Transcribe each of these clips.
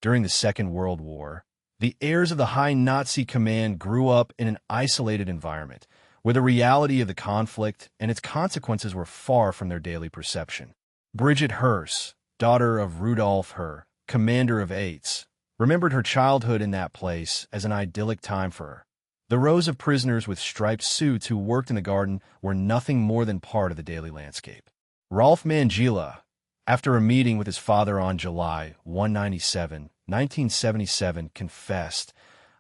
During the Second World War, the heirs of the High Nazi Command grew up in an isolated environment, where the reality of the conflict and its consequences were far from their daily perception. Bridget Hearst, daughter of Rudolf Herr, commander of Eights, remembered her childhood in that place as an idyllic time for her. The rows of prisoners with striped suits who worked in the garden were nothing more than part of the daily landscape. Rolf Mangila, after a meeting with his father on July 197, 1977, confessed,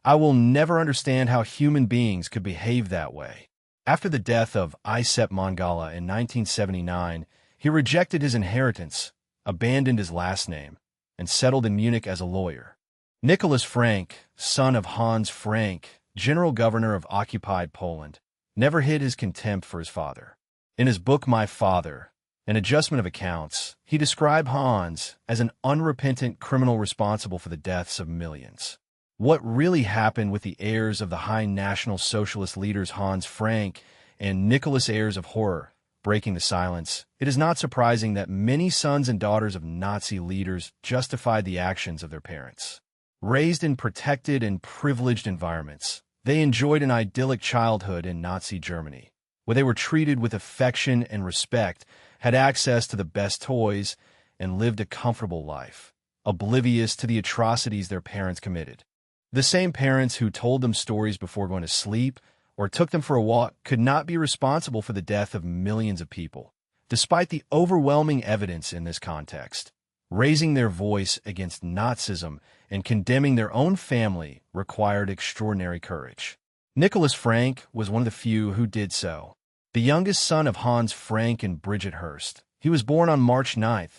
"I will never understand how human beings could behave that way." After the death of Isep Mangala in 1979, he rejected his inheritance, abandoned his last name, and settled in Munich as a lawyer. Nicholas Frank, son of Hans Frank, general governor of occupied Poland, never hid his contempt for his father. In his book My Father, An Adjustment of Accounts, he described Hans as an unrepentant criminal responsible for the deaths of millions. What really happened with the heirs of the high National Socialist leaders Hans Frank and Nicholas heirs of horror? Breaking the silence, it is not surprising that many sons and daughters of Nazi leaders justified the actions of their parents. Raised in protected and privileged environments, they enjoyed an idyllic childhood in Nazi Germany, where they were treated with affection and respect, had access to the best toys, and lived a comfortable life, oblivious to the atrocities their parents committed. The same parents who told them stories before going to sleep or took them for a walk could not be responsible for the death of millions of people, despite the overwhelming evidence in this context. Raising their voice against Nazism and condemning their own family required extraordinary courage. Nicholas Frank was one of the few who did so. The youngest son of Hans Frank and Bridget Hearst, he was born on March 9,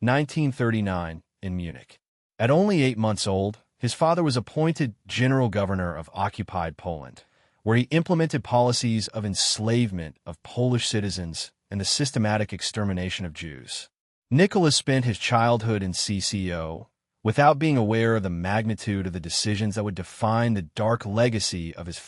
1939, in Munich. At only 8 months old, his father was appointed general governor of occupied Poland, where he implemented policies of enslavement of Polish citizens and the systematic extermination of Jews. Nicholas spent his childhood in CCO without being aware of the magnitude of the decisions that would define the dark legacy of his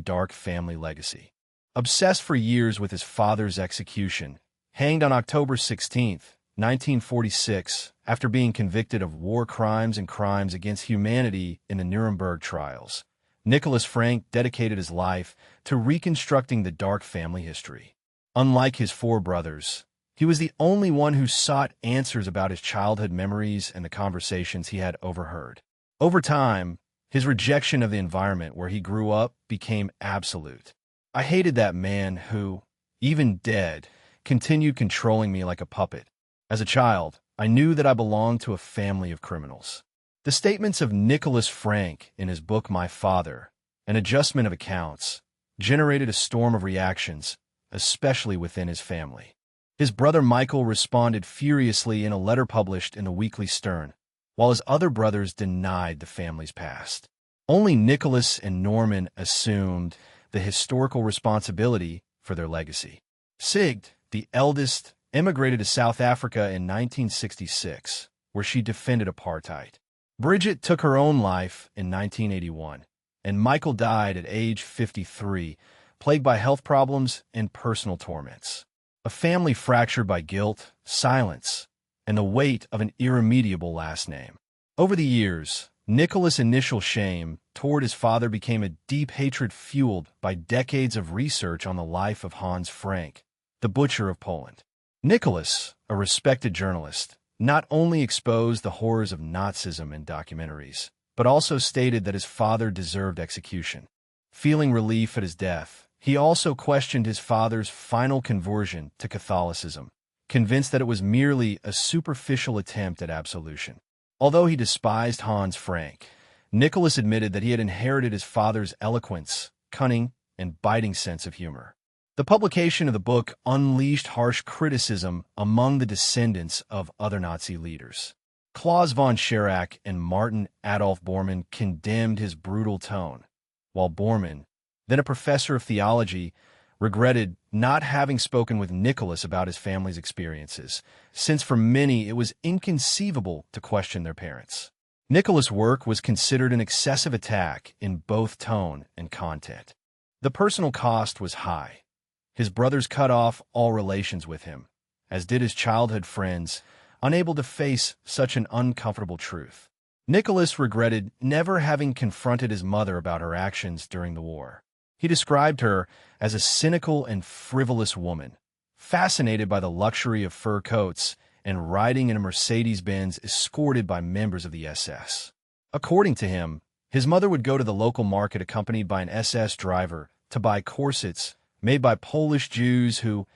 dark family legacy. Obsessed for years with his father's execution, hanged on October 16, 1946, after being convicted of war crimes and crimes against humanity in the Nuremberg trials, Nicholas Frank dedicated his life to reconstructing the dark family history. Unlike his 4 brothers, he was the only one who sought answers about his childhood memories and the conversations he had overheard. Over time, his rejection of the environment where he grew up became absolute. "I hated that man who, even dead, continued controlling me like a puppet. As a child, I knew that I belonged to a family of criminals." The statements of Nicholas Frank in his book My Father, An Adjustment of Accounts, generated a storm of reactions, especially within his family. His brother Michael responded furiously in a letter published in the Weekly Stern, while his other brothers denied the family's past. Only Nicholas and Norman assumed the historical responsibility for their legacy. Sigd, the eldest, immigrated to South Africa in 1966, where she defended apartheid. Bridget took her own life in 1981, and Michael died at age 53, plagued by health problems and personal torments. A family fractured by guilt, silence, and the weight of an irremediable last name. Over the years, Nicholas' initial shame toward his father became a deep hatred fueled by decades of research on the life of Hans Frank, the butcher of Poland. Nicholas, a respected journalist, not only exposed the horrors of Nazism in documentaries, but also stated that his father deserved execution. Feeling relief at his death, he also questioned his father's final conversion to Catholicism, convinced that it was merely a superficial attempt at absolution. Although he despised Hans Frank, Nicholas admitted that he had inherited his father's eloquence, cunning, and biting sense of humor. The publication of the book unleashed harsh criticism among the descendants of other Nazi leaders. Klaus von Schirach and Martin Adolf Bormann condemned his brutal tone, while Bormann, then a professor of theology, regretted not having spoken with Nicholas about his family's experiences, since for many it was inconceivable to question their parents. Nicholas' work was considered an excessive attack in both tone and content. The personal cost was high. His brothers cut off all relations with him, as did his childhood friends, unable to face such an uncomfortable truth. Nicholas regretted never having confronted his mother about her actions during the war. He described her as a cynical and frivolous woman, fascinated by the luxury of fur coats and riding in a Mercedes-Benz escorted by members of the SS. According to him, his mother would go to the local market accompanied by an SS driver to buy corsets made by Polish Jews who,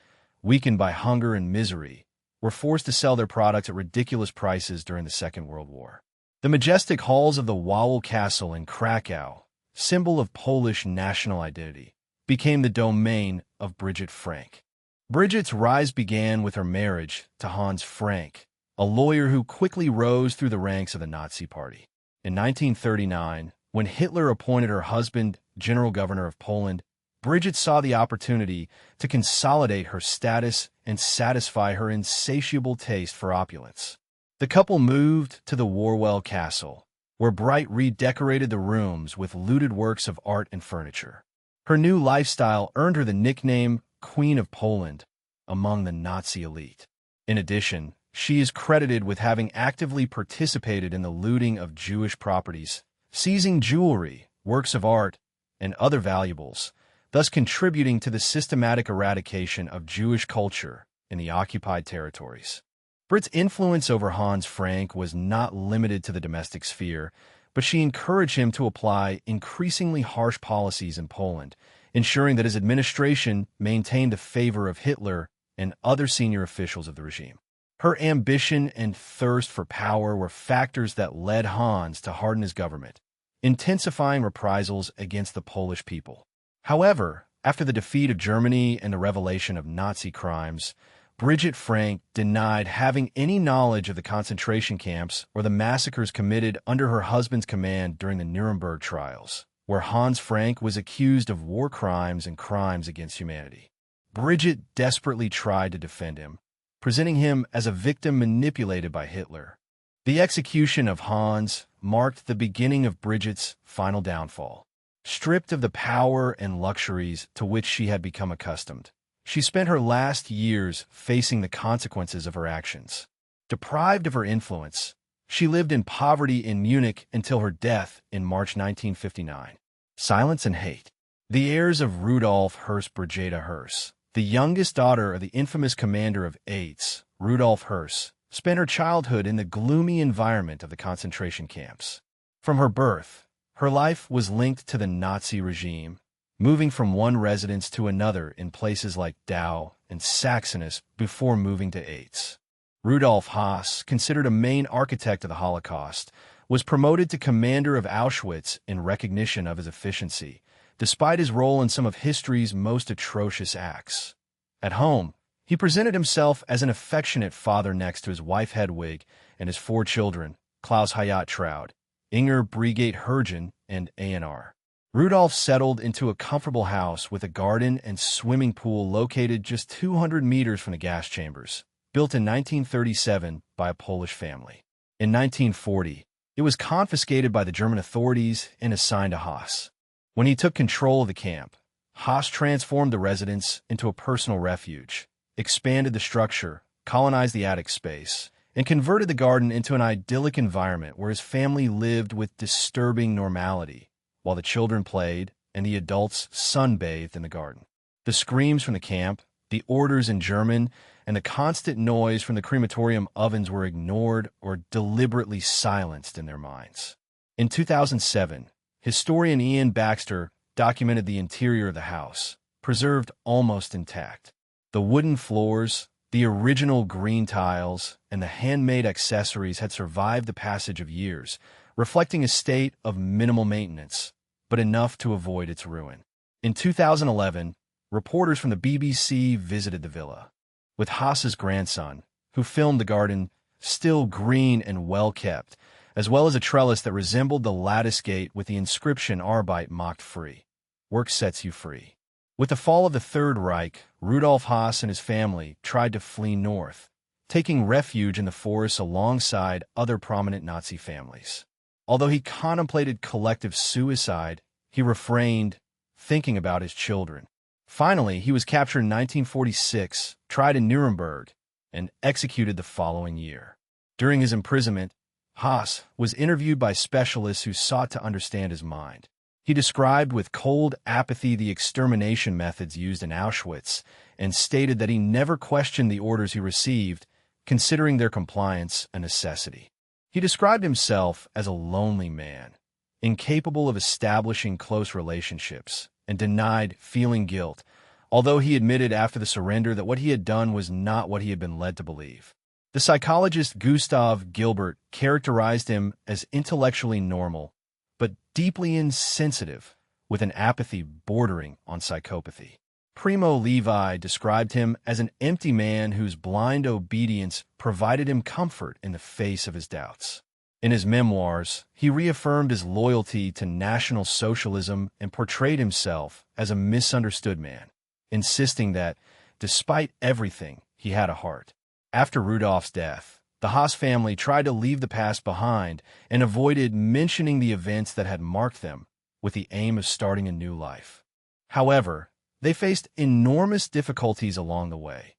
weakened by hunger and misery, were forced to sell their products at ridiculous prices during the Second World War. The majestic halls of the Wawel Castle in Krakow, symbol of Polish national identity, became the domain of Brigitte Frank. Brigitte's rise began with her marriage to Hans Frank, a lawyer who quickly rose through the ranks of the Nazi Party. In 1939, when Hitler appointed her husband General Governor of Poland, Brigitte saw the opportunity to consolidate her status and satisfy her insatiable taste for opulence. The couple moved to the Wawel Castle, where Bright redecorated the rooms with looted works of art and furniture. Her new lifestyle earned her the nickname Queen of Poland among the Nazi elite. In addition, she is credited with having actively participated in the looting of Jewish properties, seizing jewelry, works of art, and other valuables, thus contributing to the systematic eradication of Jewish culture in the occupied territories. Brit's influence over Hans Frank was not limited to the domestic sphere, but she encouraged him to apply increasingly harsh policies in Poland, ensuring that his administration maintained the favor of Hitler and other senior officials of the regime. Her ambition and thirst for power were factors that led Hans to harden his government, intensifying reprisals against the Polish people. However, after the defeat of Germany and the revelation of Nazi crimes, Brigitte Frank denied having any knowledge of the concentration camps or the massacres committed under her husband's command during the Nuremberg trials, where Hans Frank was accused of war crimes and crimes against humanity. Brigitte desperately tried to defend him, presenting him as a victim manipulated by Hitler. The execution of Hans marked the beginning of Brigitte's final downfall. Stripped of the power and luxuries to which she had become accustomed, she spent her last years facing the consequences of her actions. Deprived of her influence, she lived in poverty in Munich until her death in March 1959. Silence and hate. The heirs of Rudolf Höss Brigitta Höss, the youngest daughter of the infamous commander of AIDS, Rudolf Höss, spent her childhood in the gloomy environment of the concentration camps. From her birth, her life was linked to the Nazi regime, moving from one residence to another in places like Dau and Saxenus before moving to AIDS. Rudolf Höss, considered a main architect of the Holocaust, was promoted to commander of Auschwitz in recognition of his efficiency, despite his role in some of history's most atrocious acts. At home, he presented himself as an affectionate father next to his wife Hedwig and his 4 children, Klaus Hayat Traud, Inger Brigitte Hergen, and A.N.R. Rudolf settled into a comfortable house with a garden and swimming pool located just 200 meters from the gas chambers, built in 1937 by a Polish family. In 1940, it was confiscated by the German authorities and assigned to Höss. When he took control of the camp, Höss transformed the residence into a personal refuge, expanded the structure, colonized the attic space, and converted the garden into an idyllic environment where his family lived with disturbing normality, while the children played and the adults sunbathed in the garden. The screams from the camp, the orders in German, and the constant noise from the crematorium ovens were ignored or deliberately silenced in their minds. In 2007, historian Ian Baxter documented the interior of the house, preserved almost intact. The wooden floors, the original green tiles, and the handmade accessories had survived the passage of years, reflecting a state of minimal maintenance, but enough to avoid its ruin. In 2011, reporters from the BBC visited the villa, with Höss's grandson, who filmed the garden still green and well-kept, as well as a trellis that resembled the lattice gate with the inscription Arbeit macht frei, work sets you free. With the fall of the Third Reich, Rudolf Höss and his family tried to flee north, taking refuge in the forests alongside other prominent Nazi families. Although he contemplated collective suicide, he refrained, thinking about his children. Finally, he was captured in 1946, tried in Nuremberg, and executed the following year. During his imprisonment, Haas was interviewed by specialists who sought to understand his mind. He described with cold apathy the extermination methods used in Auschwitz and stated that he never questioned the orders he received, considering their compliance a necessity. He described himself as a lonely man, incapable of establishing close relationships, and denied feeling guilt, although he admitted after the surrender that what he had done was not what he had been led to believe. The psychologist Gustav Gilbert characterized him as intellectually normal, but deeply insensitive, with an apathy bordering on psychopathy. Primo Levi described him as an empty man whose blind obedience provided him comfort in the face of his doubts. In his memoirs, he reaffirmed his loyalty to National Socialism and portrayed himself as a misunderstood man, insisting that, despite everything, he had a heart. After Rudolf's death, the Haas family tried to leave the past behind and avoided mentioning the events that had marked them, with the aim of starting a new life. However, they faced enormous difficulties along the way.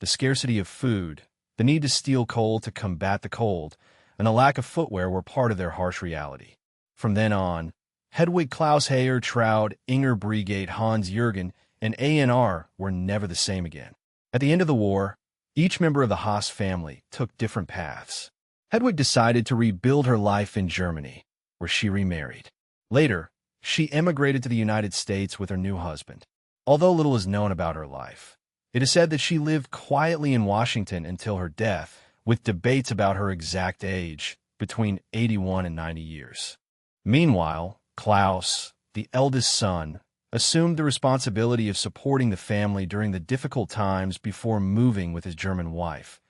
The scarcity of food, the need to steal coal to combat the cold, and the lack of footwear were part of their harsh reality. From then on, Hedwig Klaus Heyer, Traud, Inger Brigade, Hans Jürgen, and ANR were never the same again. At the end of the war, each member of the Haas family took different paths. Hedwig decided to rebuild her life in Germany, where she remarried. Later, she emigrated to the United States with her new husband. Although little is known about her life, it is said that she lived quietly in Washington until her death, with debates about her exact age, between 81 and 90 years. Meanwhile, Klaus, the eldest son, assumed the responsibility of supporting the family during the difficult times before moving with his German wife,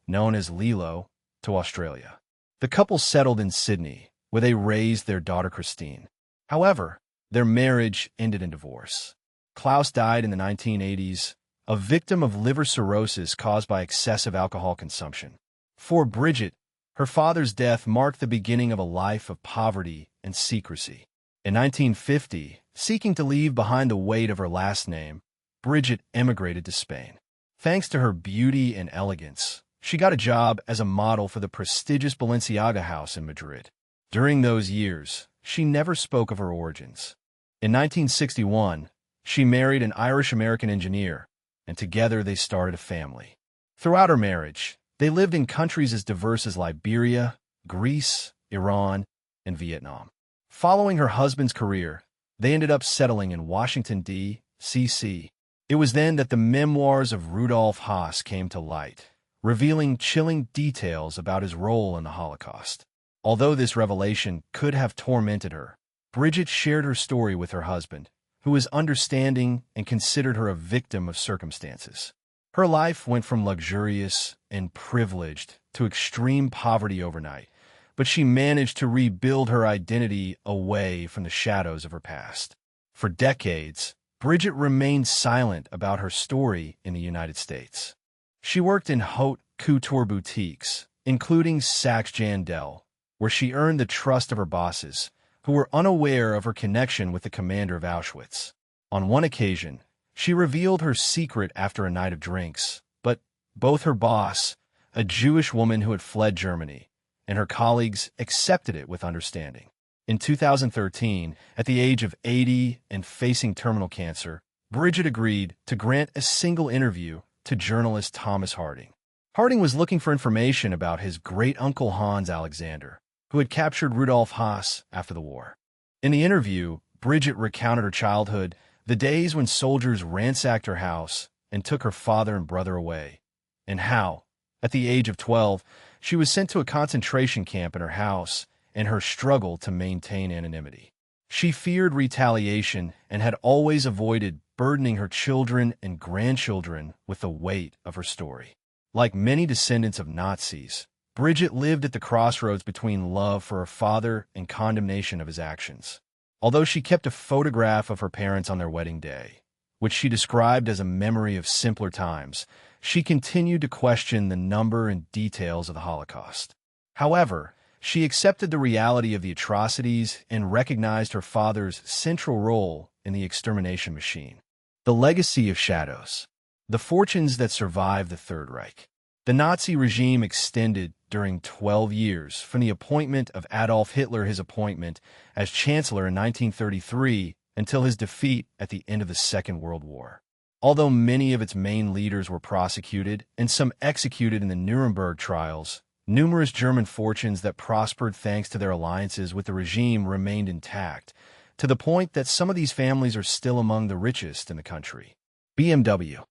known as Lilo, to Australia. The couple settled in Sydney, where they raised their daughter Christine. However, their marriage ended in divorce. Klaus died in the 1980s, a victim of liver cirrhosis caused by excessive alcohol consumption. For Bridget, her father's death marked the beginning of a life of poverty and secrecy. In 1950, seeking to leave behind the weight of her last name, Bridget emigrated to Spain. Thanks to her beauty and elegance, she got a job as a model for the prestigious Balenciaga house in Madrid. During those years, she never spoke of her origins. In 1961, she married an Irish-American engineer, and together they started a family. Throughout her marriage, they lived in countries as diverse as Liberia, Greece, Iran, and Vietnam. Following her husband's career, they ended up settling in Washington, D.C. It was then that the memoirs of Rudolf Haas came to light, revealing chilling details about his role in the Holocaust. Although this revelation could have tormented her, Bridget shared her story with her husband, who was understanding and considered her a victim of circumstances. Her life went from luxurious and privileged to extreme poverty overnight, but she managed to rebuild her identity away from the shadows of her past. For decades, Bridget remained silent about her story in the United States. She worked in haute couture boutiques, including Saks Jandel, where she earned the trust of her bosses, who were unaware of her connection with the commander of Auschwitz. On one occasion, she revealed her secret after a night of drinks, but both her boss, a Jewish woman who had fled Germany, and her colleagues accepted it with understanding. In 2013, at the age of 80 and facing terminal cancer, Bridget agreed to grant a single interview to journalist Thomas Harding. Harding was looking for information about his great-uncle Hans Alexander, who had captured Rudolf Haas after the war. In the interview, Bridget recounted her childhood, the days when soldiers ransacked her house and took her father and brother away, and how, at the age of 12, she was sent to a concentration camp in her house and her struggle to maintain anonymity. She feared retaliation and had always avoided burdening her children and grandchildren with the weight of her story. Like many descendants of Nazis, Bridget lived at the crossroads between love for her father and condemnation of his actions. Although she kept a photograph of her parents on their wedding day, which she described as a memory of simpler times, she continued to question the number and details of the Holocaust. However, she accepted the reality of the atrocities and recognized her father's central role in the extermination machine. The Legacy of Shadows. The Fortunes That Survived the Third Reich. The Nazi regime extended during 12 years, from the appointment of Adolf Hitler his appointment as Chancellor in 1933 until his defeat at the end of the Second World War. Although many of its main leaders were prosecuted and some executed in the Nuremberg trials, numerous German fortunes that prospered thanks to their alliances with the regime remained intact, to the point that some of these families are still among the richest in the country. BMW,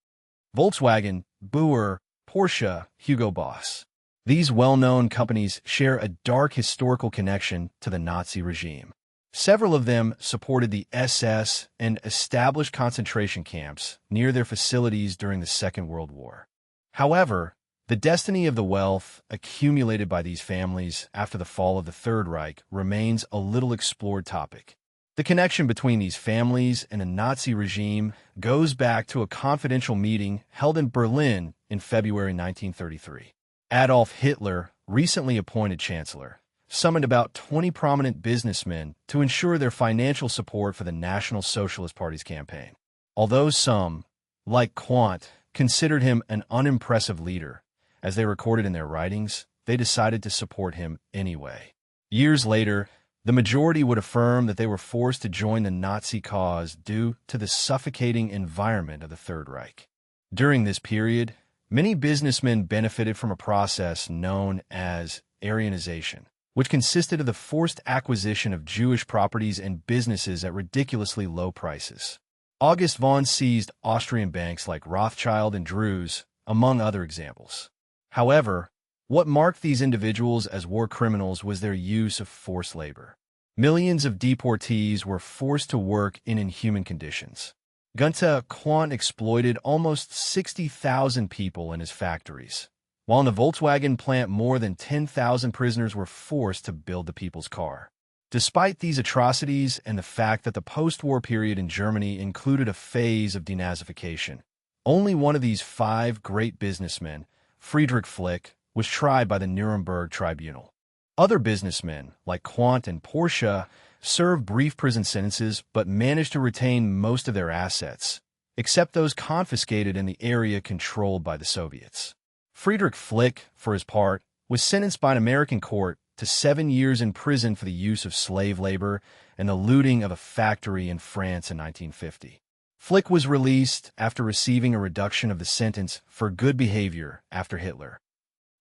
Volkswagen, Bauer, Porsche, Hugo Boss. These well-known companies share a dark historical connection to the Nazi regime. Several of them supported the SS and established concentration camps near their facilities during the Second World War. However, the destiny of the wealth accumulated by these families after the fall of the Third Reich remains a little explored topic. The connection between these families and the Nazi regime goes back to a confidential meeting held in Berlin in February 1933. Adolf Hitler, recently appointed chancellor, summoned about 20 prominent businessmen to ensure their financial support for the National Socialist Party's campaign. Although some, like Quandt, considered him an unimpressive leader, as they recorded in their writings, they decided to support him anyway. Years later, the majority would affirm that they were forced to join the Nazi cause due to the suffocating environment of the Third Reich. During this period, many businessmen benefited from a process known as Aryanization, which consisted of the forced acquisition of Jewish properties and businesses at ridiculously low prices. August von seized Austrian banks like Rothschild and Druze, among other examples. However, what marked these individuals as war criminals was their use of forced labor. Millions of deportees were forced to work in inhuman conditions. Gunther Quandt exploited almost 60,000 people in his factories, while in the Volkswagen plant more than 10,000 prisoners were forced to build the people's car. Despite these atrocities and the fact that the post-war period in Germany included a phase of denazification, only one of these 5 great businessmen, Friedrich Flick, was tried by the Nuremberg Tribunal. Other businessmen, like Quandt and Porsche, served brief prison sentences but managed to retain most of their assets, except those confiscated in the area controlled by the Soviets. Friedrich Flick, for his part, was sentenced by an American court to 7 years in prison for the use of slave labor and the looting of a factory in France in 1950. Flick was released after receiving a reduction of the sentence for good behavior after Hitler.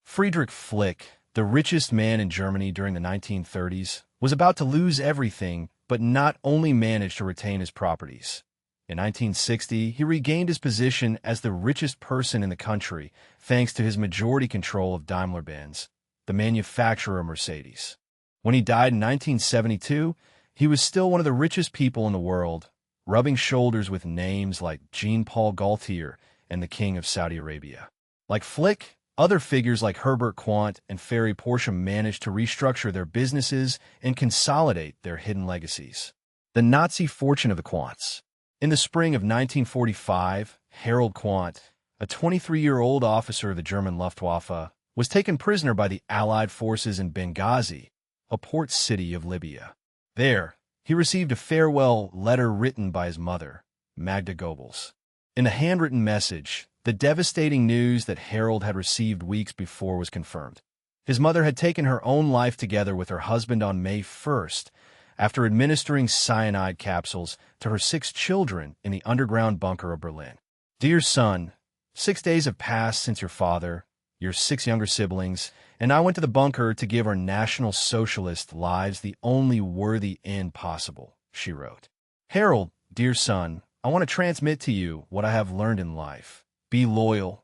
Friedrich Flick, the richest man in Germany during the 1930s, was about to lose everything, but not only managed to retain his properties. In 1960, he regained his position as the richest person in the country thanks to his majority control of Daimler-Benz, the manufacturer of Mercedes. When he died in 1972, he was still one of the richest people in the world, rubbing shoulders with names like Jean-Paul Gaultier and the King of Saudi Arabia. Like Flick, other figures like Herbert Quandt and Ferry Porsche managed to restructure their businesses and consolidate their hidden legacies. The Nazi fortune of the Quandts. In the spring of 1945, Harold Quandt, a 23-year-old officer of the German Luftwaffe, was taken prisoner by the Allied forces in Benghazi, a port city of Libya. There, he received a farewell letter written by his mother, Magda Goebbels. In a handwritten message, the devastating news that Harold had received weeks before was confirmed. His mother had taken her own life together with her husband on May 1st, after administering cyanide capsules to her 6 children in the underground bunker of Berlin. Dear son, 6 days have passed since your father, your 6 younger siblings, and I went to the bunker to give our National Socialist lives the only worthy end possible, she wrote. Harold, dear son, I want to transmit to you what I have learned in life. Be loyal,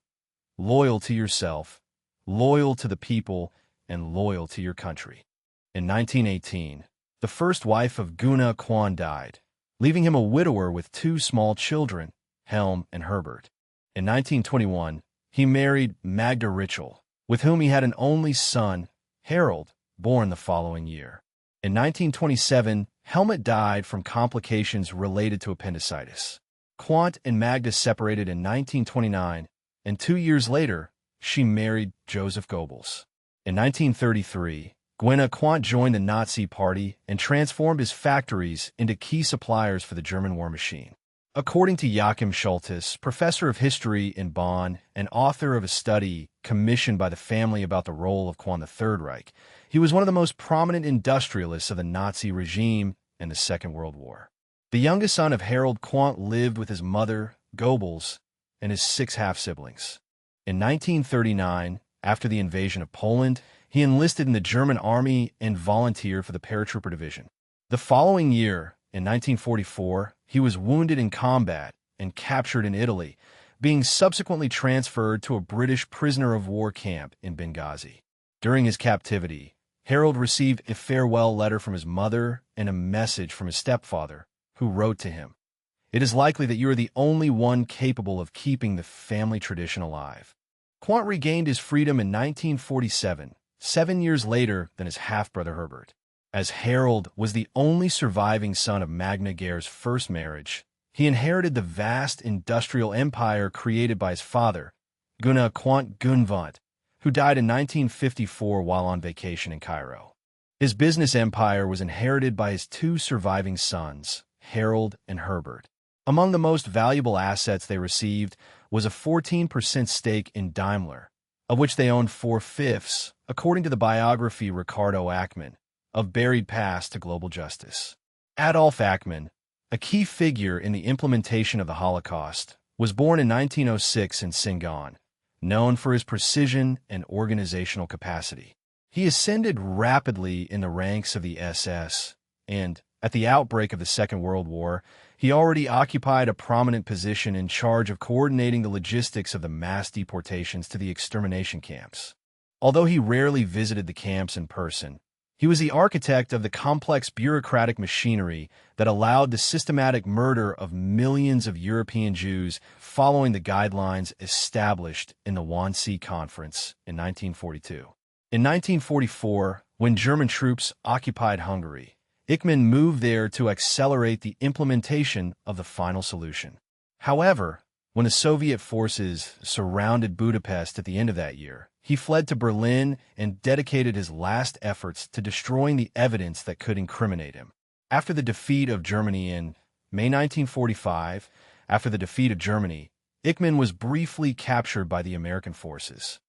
loyal to yourself, loyal to the people, and loyal to your country. In 1918, the first wife of Gunnar Quandt died, leaving him a widower with 2 small children, Helm and Herbert. In 1921, he married Magda Ritschl, with whom he had an only son, Harold, born the following year. In 1927, Helmut died from complications related to appendicitis. Quandt and Magda separated in 1929, and 2 years later, she married Joseph Goebbels. In 1933, Gunnar Quandt joined the Nazi Party and transformed his factories into key suppliers for the German war machine. According to Joachim Schultes, professor of history in Bonn and author of a study commissioned by the family about the role of Quandt the Third Reich, he was one of the most prominent industrialists of the Nazi regime in the Second World War. The youngest son of Harold Quandt lived with his mother, Goebbels, and his 6 half-siblings. In 1939, after the invasion of Poland, he enlisted in the German army and volunteered for the paratrooper division. The following year, in 1944, he was wounded in combat and captured in Italy, being subsequently transferred to a British prisoner of war camp in Benghazi. During his captivity, Harold received a farewell letter from his mother and a message from his stepfather, who wrote to him, "It is likely that you are the only one capable of keeping the family tradition alive." Quandt regained his freedom in 1947, 7 years later than his half-brother Herbert. As Harold was the only surviving son of Magna Gehr's first marriage, he inherited the vast industrial empire created by his father, Gunnar Quandt Gunvant, who died in 1954 while on vacation in Cairo. His business empire was inherited by his 2 surviving sons, Harold and Herbert. Among the most valuable assets they received was a 14% stake in Daimler, of which they owned 4/5, according to the biography Ricardo Ackman, of Buried Past to Global Justice. Adolf Ackman, a key figure in the implementation of the Holocaust, was born in 1906 in Singan, known for his precision and organizational capacity. He ascended rapidly in the ranks of the SS, and, at the outbreak of the Second World War, he already occupied a prominent position in charge of coordinating the logistics of the mass deportations to the extermination camps. Although he rarely visited the camps in person, he was the architect of the complex bureaucratic machinery that allowed the systematic murder of millions of European Jews following the guidelines established in the Wannsee Conference in 1942. In 1944, when German troops occupied Hungary, Eichmann moved there to accelerate the implementation of the final solution. However, when the Soviet forces surrounded Budapest at the end of that year, he fled to Berlin and dedicated his last efforts to destroying the evidence that could incriminate him. After the defeat of Germany in May 1945, Eichmann was briefly captured by the American forces.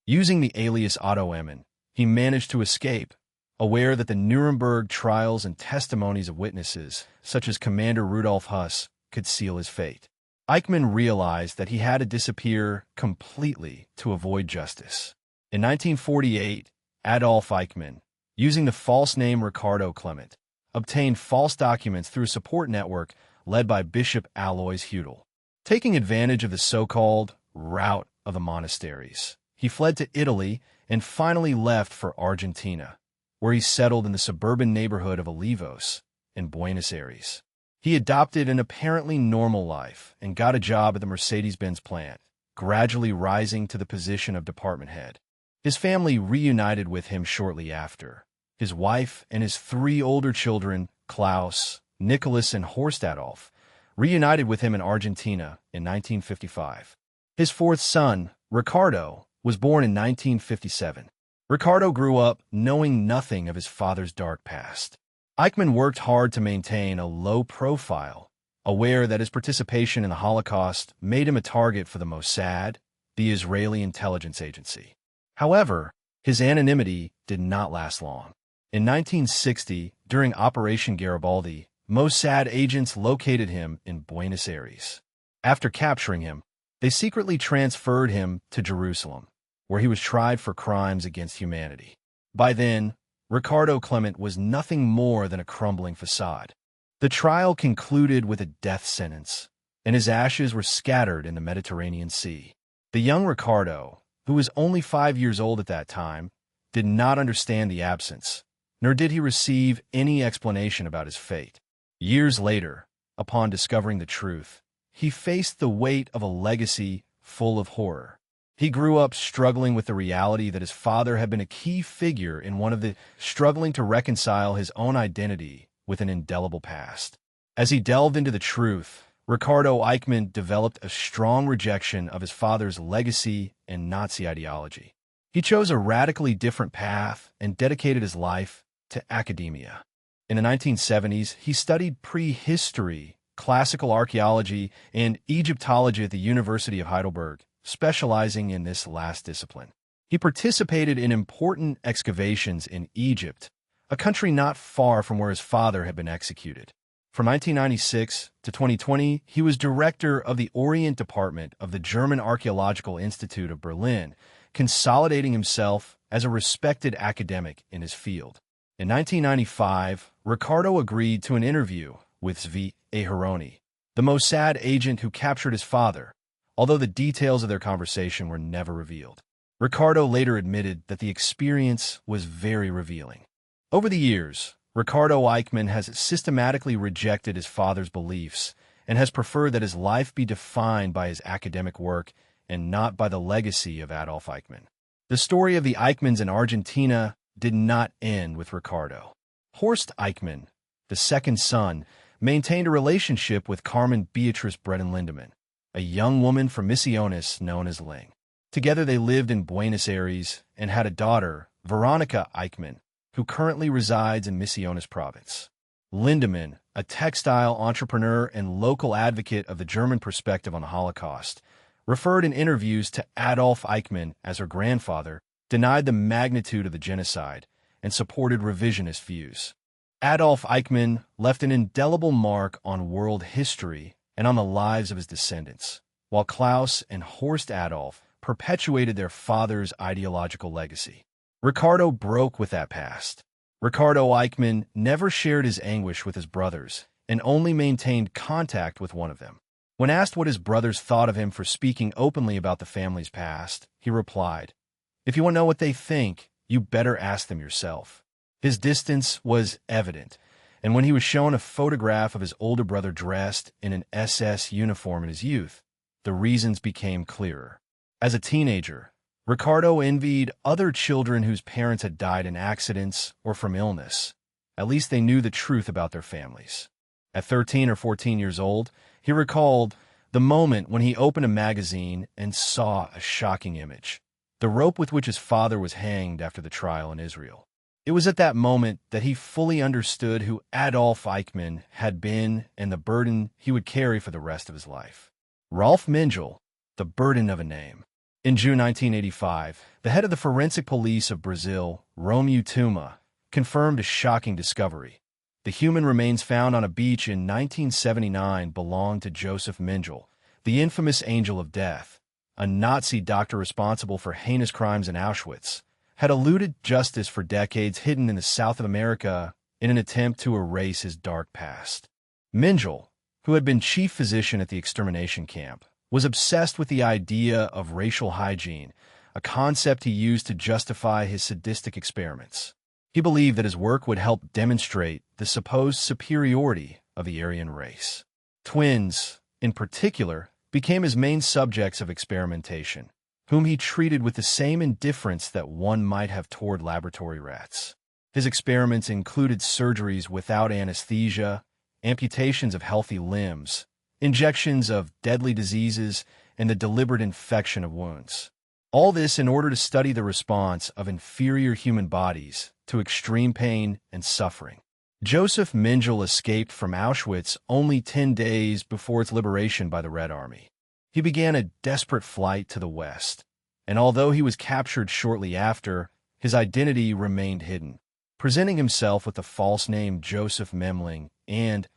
Using the alias Otto Emmen, he managed to escape, aware that the Nuremberg trials and testimonies of witnesses, such as Commander Rudolf Huss, could seal his fate. Eichmann realized that he had to disappear completely to avoid justice. In 1948, Adolf Eichmann, using the false name Ricardo Klement, obtained false documents through a support network led by Bishop Alois Hudel. Taking advantage of the so-called rout of the monasteries, he fled to Italy and finally left for Argentina, where he settled in the suburban neighborhood of Olivos in Buenos Aires. He adopted an apparently normal life and got a job at the Mercedes-Benz plant, gradually rising to the position of department head. His family reunited with him shortly after. His wife and his 3 older children, Klaus, Nicholas, and Horst Adolf, reunited with him in Argentina in 1955. His 4th son, Ricardo, was born in 1957. Ricardo grew up knowing nothing of his father's dark past. Eichmann worked hard to maintain a low profile, aware that his participation in the Holocaust made him a target for the Mossad, the Israeli intelligence agency. However, his anonymity did not last long. In 1960, during Operation Garibaldi, Mossad agents located him in Buenos Aires. After capturing him, they secretly transferred him to Jerusalem, where he was tried for crimes against humanity. By then, Ricardo Klement was nothing more than a crumbling facade. The trial concluded with a death sentence, and his ashes were scattered in the Mediterranean Sea. The young Ricardo, who was only 5 years old at that time, did not understand the absence, nor did he receive any explanation about his fate. Years later, upon discovering the truth, he faced the weight of a legacy full of horror. He grew up struggling with the reality that his father had been a key figure in struggling to reconcile his own identity with an indelible past. As he delved into the truth, Ricardo Eichmann developed a strong rejection of his father's legacy and Nazi ideology. He chose a radically different path and dedicated his life to academia. In the 1970s, he studied prehistory classical archaeology, and Egyptology at the University of Heidelberg, specializing in this last discipline. He participated in important excavations in Egypt, a country not far from where his father had been executed. From 1996 to 2020, he was director of the Orient Department of the German Archaeological Institute of Berlin, consolidating himself as a respected academic in his field. In 1995, Ricardo agreed to an interview with Zvi Aharoni, the Mossad agent who captured his father, although the details of their conversation were never revealed. Ricardo later admitted that the experience was very revealing. Over the years, Ricardo Eichmann has systematically rejected his father's beliefs and has preferred that his life be defined by his academic work and not by the legacy of Adolf Eichmann. The story of the Eichmanns in Argentina did not end with Ricardo. Horst Eichmann, the second son, maintained a relationship with Carmen Beatrice Breton Lindemann, a young woman from Misiones known as Ling. Together they lived in Buenos Aires and had a daughter, Veronica Eichmann, who currently resides in Misiones province. Lindemann, a textile entrepreneur and local advocate of the German perspective on the Holocaust, referred in interviews to Adolf Eichmann as her grandfather, denied the magnitude of the genocide, and supported revisionist views. Adolf Eichmann left an indelible mark on world history and on the lives of his descendants, while Klaus and Horst Adolf perpetuated their father's ideological legacy. Ricardo broke with that past. Ricardo Eichmann never shared his anguish with his brothers and only maintained contact with one of them. When asked what his brothers thought of him for speaking openly about the family's past, he replied, "If you want to know what they think, you better ask them yourself." His distance was evident, and when he was shown a photograph of his older brother dressed in an SS uniform in his youth, the reasons became clearer. As a teenager, Ricardo envied other children whose parents had died in accidents or from illness. At least they knew the truth about their families. At 13 or 14 years old, he recalled the moment when he opened a magazine and saw a shocking image: the rope with which his father was hanged after the trial in Israel. It was at that moment that he fully understood who Adolf Eichmann had been and the burden he would carry for the rest of his life. Rolf Mengele, the burden of a name. In June 1985, the head of the forensic police of Brazil, Romeu Tuma, confirmed a shocking discovery. The human remains found on a beach in 1979 belonged to Joseph Mengele, the infamous Angel of Death, a Nazi doctor responsible for heinous crimes in Auschwitz, had eluded justice for decades, hidden in the South of America in an attempt to erase his dark past. Mengele, who had been chief physician at the extermination camp, was obsessed with the idea of racial hygiene, a concept he used to justify his sadistic experiments. He believed that his work would help demonstrate the supposed superiority of the Aryan race. Twins, in particular, became his main subjects of experimentation, whom he treated with the same indifference that one might have toward laboratory rats. His experiments included surgeries without anesthesia, amputations of healthy limbs, injections of deadly diseases, and the deliberate infection of wounds. All this in order to study the response of inferior human bodies to extreme pain and suffering. Joseph Mengele escaped from Auschwitz only 10 days before its liberation by the Red Army. He began a desperate flight to the West, and although he was captured shortly after, his identity remained hidden, presenting himself with the false name Joseph Memling, and,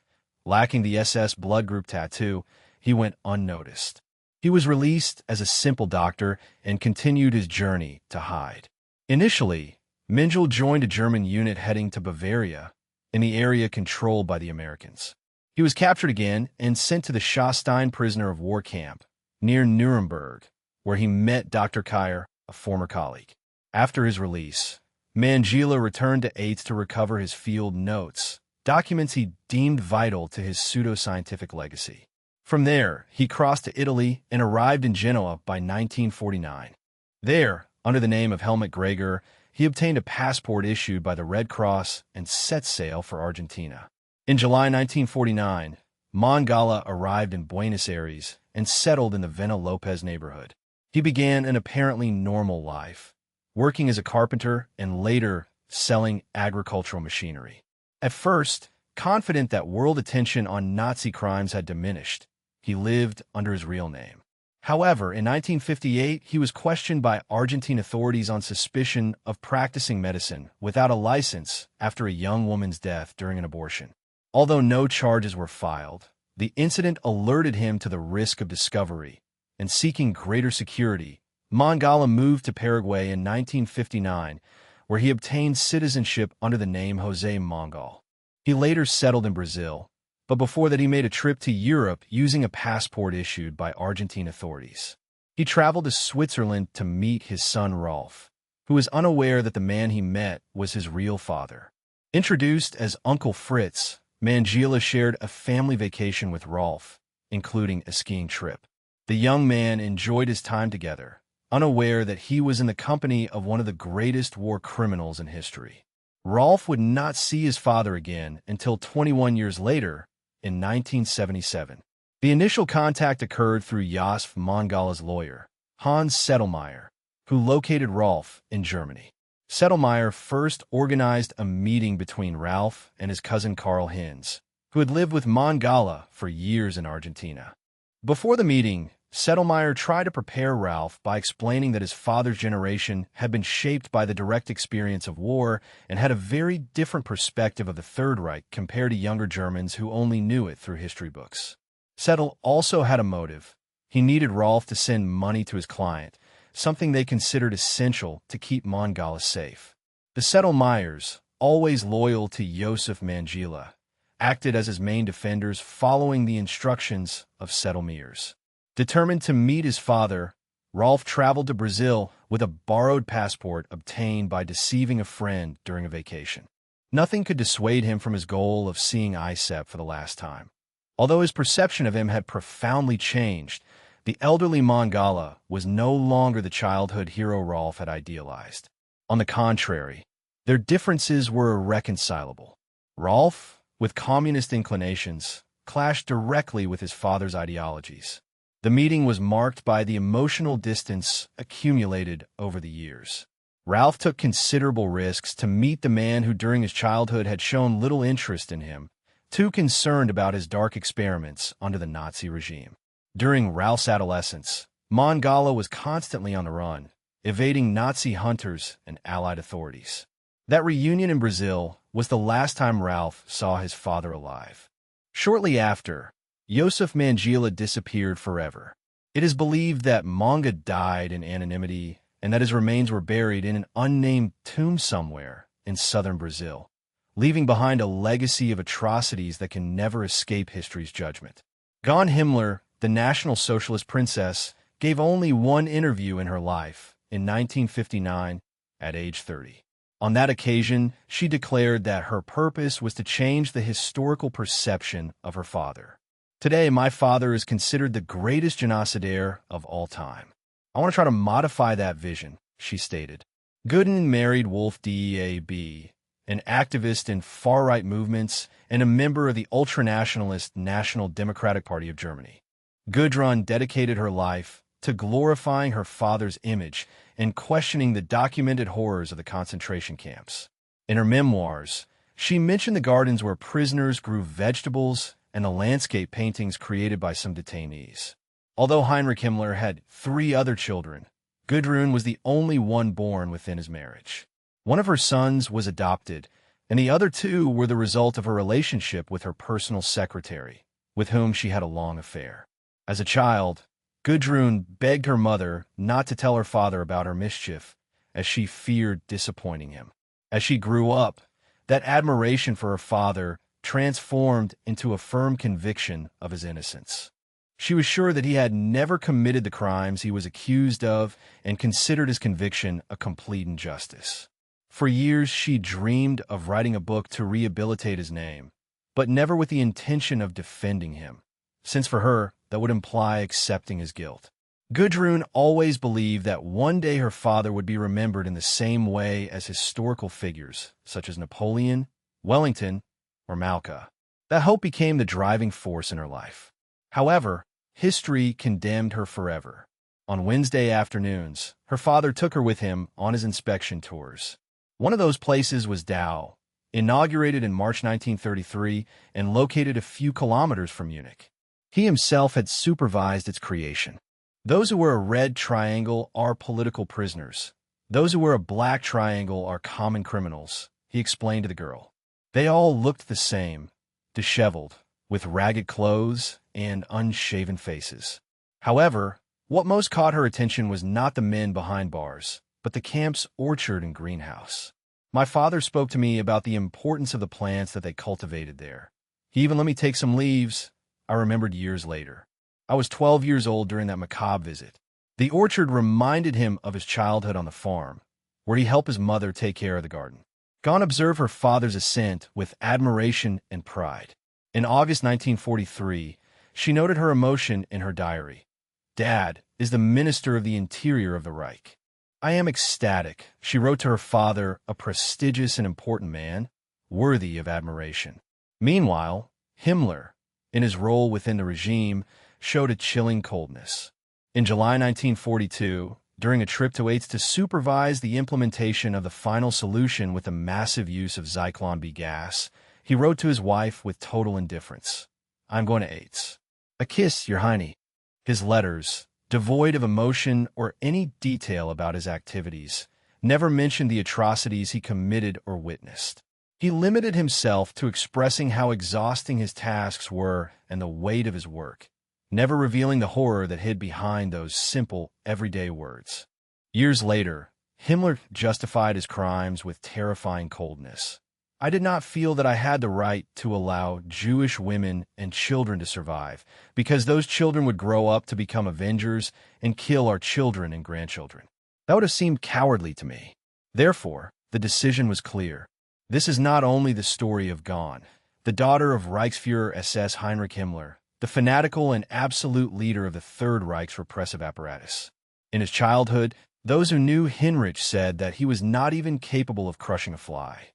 lacking the SS blood group tattoo, he went unnoticed. He was released as a simple doctor and continued his journey to hide. Initially, Mengele joined a German unit heading to Bavaria, in the area controlled by the Americans. He was captured again and sent to the Schastein prisoner of war camp, near Nuremberg, where he met Dr. Kyer, a former colleague. After his release, Mengele returned to Ates to recover his field notes, documents he deemed vital to his pseudoscientific legacy. From there, he crossed to Italy and arrived in Genoa by 1949. There, under the name of Helmut Greger, he obtained a passport issued by the Red Cross and set sail for Argentina. In July 1949, Mongala arrived in Buenos Aires and settled in the Vena Lopez neighborhood. He began an apparently normal life, working as a carpenter and later selling agricultural machinery. At first, confident that world attention on Nazi crimes had diminished. He lived under his real name. However, in 1958, he was questioned by Argentine authorities on suspicion of practicing medicine without a license after a young woman's death during an abortion. Although no charges were filed, the incident alerted him to the risk of discovery, and seeking greater security, Mangala moved to Paraguay in 1959, where he obtained citizenship under the name José Mongol. He later settled in Brazil, but before that he made a trip to Europe using a passport issued by Argentine authorities. He traveled to Switzerland to meet his son Rolf, who was unaware that the man he met was his real father. Introduced as Uncle Fritz, Mangila shared a family vacation with Rolf, including a skiing trip. The young man enjoyed his time together, unaware that he was in the company of one of the greatest war criminals in history. Rolf would not see his father again until 21 years later, in 1977. The initial contact occurred through Josef Mangala's lawyer, Hans Sedlmayr, who located Rolf in Germany. Sedlmayr first organized a meeting between Ralph and his cousin Karl Hinz, who had lived with Mangala for years in Argentina. Before the meeting, Sedlmayr tried to prepare Ralph by explaining that his father's generation had been shaped by the direct experience of war and had a very different perspective of the Third Reich compared to younger Germans who only knew it through history books. Sedl also had a motive. He needed Rolf to send money to his client, something they considered essential to keep Mangala safe. The Sedlmayrs, always loyal to Josef Mangila, acted as his main defenders following the instructions of Sedlmayrs. Determined to meet his father, Rolf traveled to Brazil with a borrowed passport obtained by deceiving a friend during a vacation. Nothing could dissuade him from his goal of seeing Isep for the last time. Although his perception of him had profoundly changed, the elderly Mangala was no longer the childhood hero Rolf had idealized. On the contrary, their differences were irreconcilable. Rolf, with communist inclinations, clashed directly with his father's ideologies. The meeting was marked by the emotional distance accumulated over the years. Ralph took considerable risks to meet the man who during his childhood had shown little interest in him, too concerned about his dark experiments under the Nazi regime. During Ralph's adolescence, Mangala was constantly on the run, evading Nazi hunters and Allied authorities. That reunion in Brazil was the last time Ralph saw his father alive. Shortly after, Josef Mangila disappeared forever. It is believed that Manga died in anonymity and that his remains were buried in an unnamed tomb somewhere in southern Brazil, leaving behind a legacy of atrocities that can never escape history's judgment. Gon Himmler, the National Socialist princess, gave only one interview in her life, in 1959, at age 30. On that occasion, she declared that her purpose was to change the historical perception of her father. Today, my father is considered the greatest genocidaire of all time. I want to try to modify that vision, she stated. Gooden married Wolf Deab, an activist in far-right movements and a member of the ultranationalist National Democratic Party of Germany. Gudrun dedicated her life to glorifying her father's image and questioning the documented horrors of the concentration camps. In her memoirs, she mentioned the gardens where prisoners grew vegetables and the landscape paintings created by some detainees. Although Heinrich Himmler had 3 other children, Gudrun was the only one born within his marriage. One of her sons was adopted, and the other 2 were the result of her relationship with her personal secretary, with whom she had a long affair. As a child, Gudrun begged her mother not to tell her father about her mischief, as she feared disappointing him. As she grew up, that admiration for her father transformed into a firm conviction of his innocence. She was sure that he had never committed the crimes he was accused of and considered his conviction a complete injustice. For years, she dreamed of writing a book to rehabilitate his name, but never with the intention of defending him, since for her, that would imply accepting his guilt. Gudrun always believed that one day her father would be remembered in the same way as historical figures, such as Napoleon, Wellington, or Malka. That hope became the driving force in her life. However, history condemned her forever. On Wednesday afternoons, her father took her with him on his inspection tours. One of those places was Dao, inaugurated in March 1933 and located a few kilometers from Munich. He himself had supervised its creation. Those who wear a red triangle are political prisoners. Those who wear a black triangle are common criminals, he explained to the girl. They all looked the same, disheveled, with ragged clothes and unshaven faces. However, what most caught her attention was not the men behind bars, but the camp's orchard and greenhouse. My father spoke to me about the importance of the plants that they cultivated there. He even let me take some leaves, I remembered years later. I was 12 years old during that macabre visit. The orchard reminded him of his childhood on the farm, where he helped his mother take care of the garden. Gone observed her father's ascent with admiration and pride. In August 1943, she noted her emotion in her diary. Dad is the Minister of the Interior of the Reich. I am ecstatic, she wrote to her father, a prestigious and important man, worthy of admiration. Meanwhile, Himmler, in his role within the regime, showed a chilling coldness. In July 1942, during a trip to AIDS to supervise the implementation of the final solution with the massive use of Zyklon B gas, he wrote to his wife with total indifference. I'm going to AIDS. A kiss, Your Heine. His letters, devoid of emotion or any detail about his activities, never mentioned the atrocities he committed or witnessed. He limited himself to expressing how exhausting his tasks were and the weight of his work, never revealing the horror that hid behind those simple, everyday words. Years later, Himmler justified his crimes with terrifying coldness. I did not feel that I had the right to allow Jewish women and children to survive, because those children would grow up to become avengers and kill our children and grandchildren. That would have seemed cowardly to me. Therefore, the decision was clear. This is not only the story of Gone, the daughter of Reichsfuhrer SS Heinrich Himmler, the fanatical and absolute leader of the Third Reich's repressive apparatus. In his childhood, those who knew Heinrich said that he was not even capable of crushing a fly.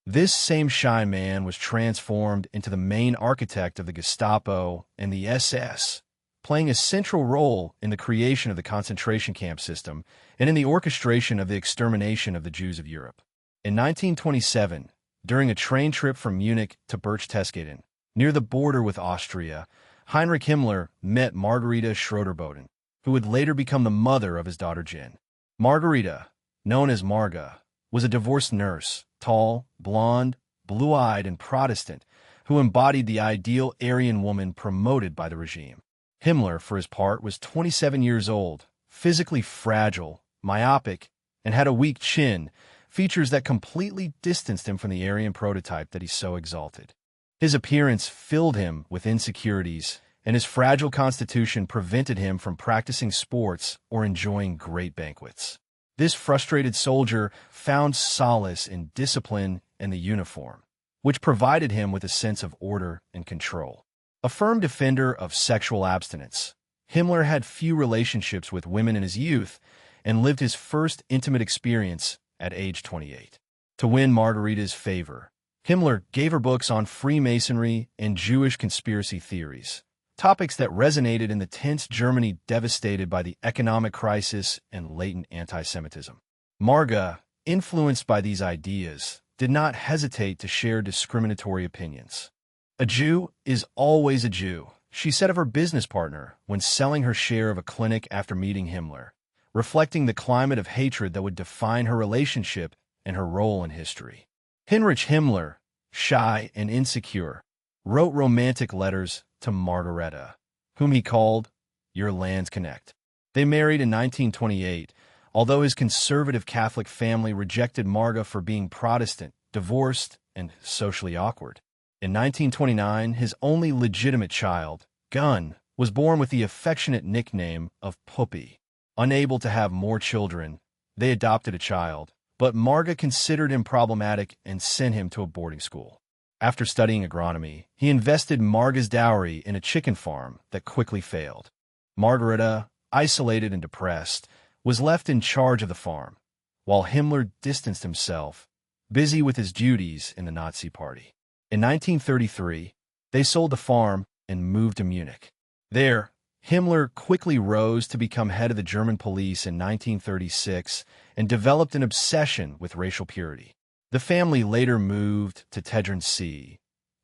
This same shy man was transformed into the main architect of the Gestapo and the SS, playing a central role in the creation of the concentration camp system and in the orchestration of the extermination of the Jews of Europe. In 1927, during a train trip from Munich to Berchtesgaden, near the border with Austria, Heinrich Himmler met Margarita Schroederboden, who would later become the mother of his daughter Jen. Margarita, known as Marga, was a divorced nurse, tall, blonde, blue-eyed, and Protestant, who embodied the ideal Aryan woman promoted by the regime. Himmler, for his part, was 27 years old, physically fragile, myopic, and had a weak chin, features that completely distanced him from the Aryan prototype that he so exalted. His appearance filled him with insecurities, and his fragile constitution prevented him from practicing sports or enjoying great banquets. This frustrated soldier found solace in discipline and the uniform, which provided him with a sense of order and control. A firm defender of sexual abstinence, Himmler had few relationships with women in his youth and lived his first intimate experience at age 28. To win Margarita's favor, Himmler gave her books on Freemasonry and Jewish conspiracy theories, topics that resonated in the tense Germany devastated by the economic crisis and latent anti-Semitism. Marga, influenced by these ideas, did not hesitate to share discriminatory opinions. A Jew is always a Jew, she said of her business partner when selling her share of a clinic after meeting Himmler, reflecting the climate of hatred that would define her relationship and her role in history. Heinrich Himmler, shy and insecure, wrote romantic letters to Margareta, whom he called Your Landsknecht. They married in 1928, although his conservative Catholic family rejected Marga for being Protestant, divorced, and socially awkward. In 1929, his only legitimate child, Gun, was born with the affectionate nickname of Puppy. Unable to have more children, they adopted a child, but Marga considered him problematic and sent him to a boarding school. After studying agronomy, he invested Marga's dowry in a chicken farm that quickly failed. Margareta, isolated and depressed, was left in charge of the farm, while Himmler distanced himself, busy with his duties in the Nazi Party. In 1933, they sold the farm and moved to Munich. There, Himmler quickly rose to become head of the German police in 1936 and developed an obsession with racial purity. The family later moved to Tegernsee,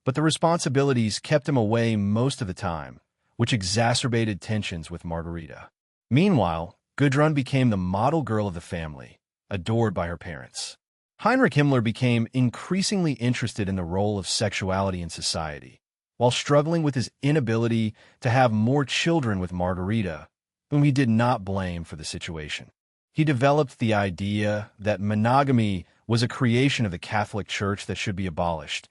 but the responsibilities kept him away most of the time, which exacerbated tensions with Margarita. Meanwhile, Gudrun became the model girl of the family, adored by her parents. Heinrich Himmler became increasingly interested in the role of sexuality in society, while struggling with his inability to have more children with Margarita, whom he did not blame for the situation. He developed the idea that monogamy was a creation of the Catholic Church that should be abolished.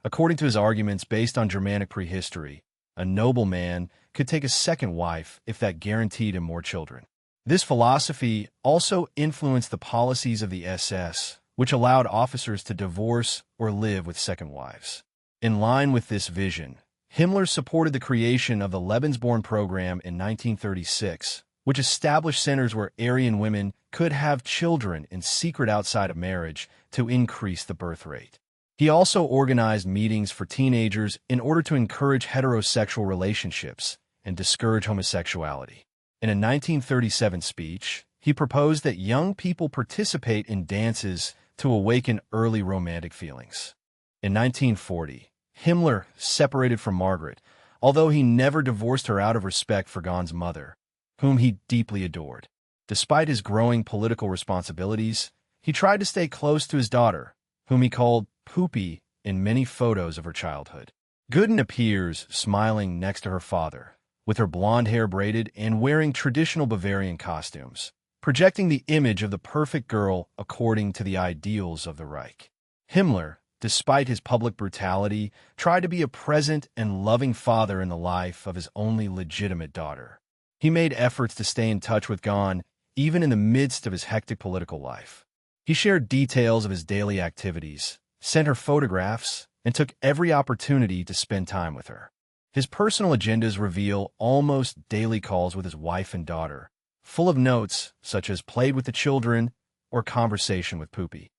According to his arguments based on Germanic prehistory, a nobleman could take a second wife if that guaranteed him more children. This philosophy also influenced the policies of the SS, which allowed officers to divorce or live with second wives. In line with this vision, Himmler supported the creation of the Lebensborn program in 1936, which established centers where Aryan women could have children in secret outside of marriage to increase the birth rate. He also organized meetings for teenagers in order to encourage heterosexual relationships and discourage homosexuality. In a 1937 speech, he proposed that young people participate in dances to awaken early romantic feelings. In 1940, Himmler separated from Margaret, although he never divorced her out of respect for Gone's mother, whom he deeply adored. Despite his growing political responsibilities, he tried to stay close to his daughter, whom he called Poopy in many photos of her childhood. Gudrun appears smiling next to her father, with her blonde hair braided and wearing traditional Bavarian costumes, projecting the image of the perfect girl according to the ideals of the Reich. Himmler, despite his public brutality, tried to be a present and loving father in the life of his only legitimate daughter. He made efforts to stay in touch with Gone, even in the midst of his hectic political life. He shared details of his daily activities, sent her photographs, and took every opportunity to spend time with her. His personal agendas reveal almost daily calls with his wife and daughter, full of notes such as played with the children or conversation with Poopy.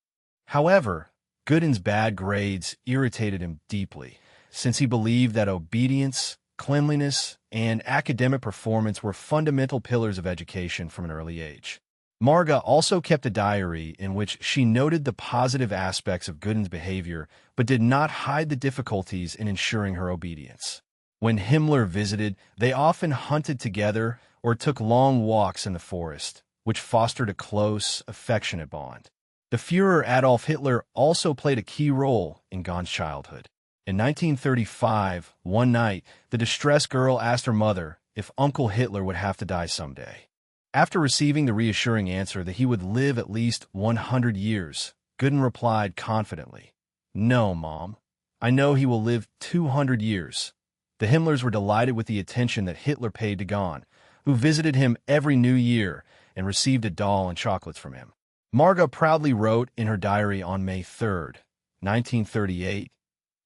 However, Gudrun's bad grades irritated him deeply, since he believed that obedience, cleanliness, and academic performance were fundamental pillars of education from an early age. Marga also kept a diary in which she noted the positive aspects of Gudrun's behavior but did not hide the difficulties in ensuring her obedience. When Himmler visited, they often hunted together or took long walks in the forest, which fostered a close, affectionate bond. The Führer Adolf Hitler also played a key role in Gone's childhood. In 1935, one night, the distressed girl asked her mother if Uncle Hitler would have to die someday. After receiving the reassuring answer that he would live at least 100 years, Gudrun replied confidently, "No, Mom. I know he will live 200 years." The Himmlers were delighted with the attention that Hitler paid to Gone, who visited him every New Year and received a doll and chocolates from him. Marga proudly wrote in her diary on May 3, 1938,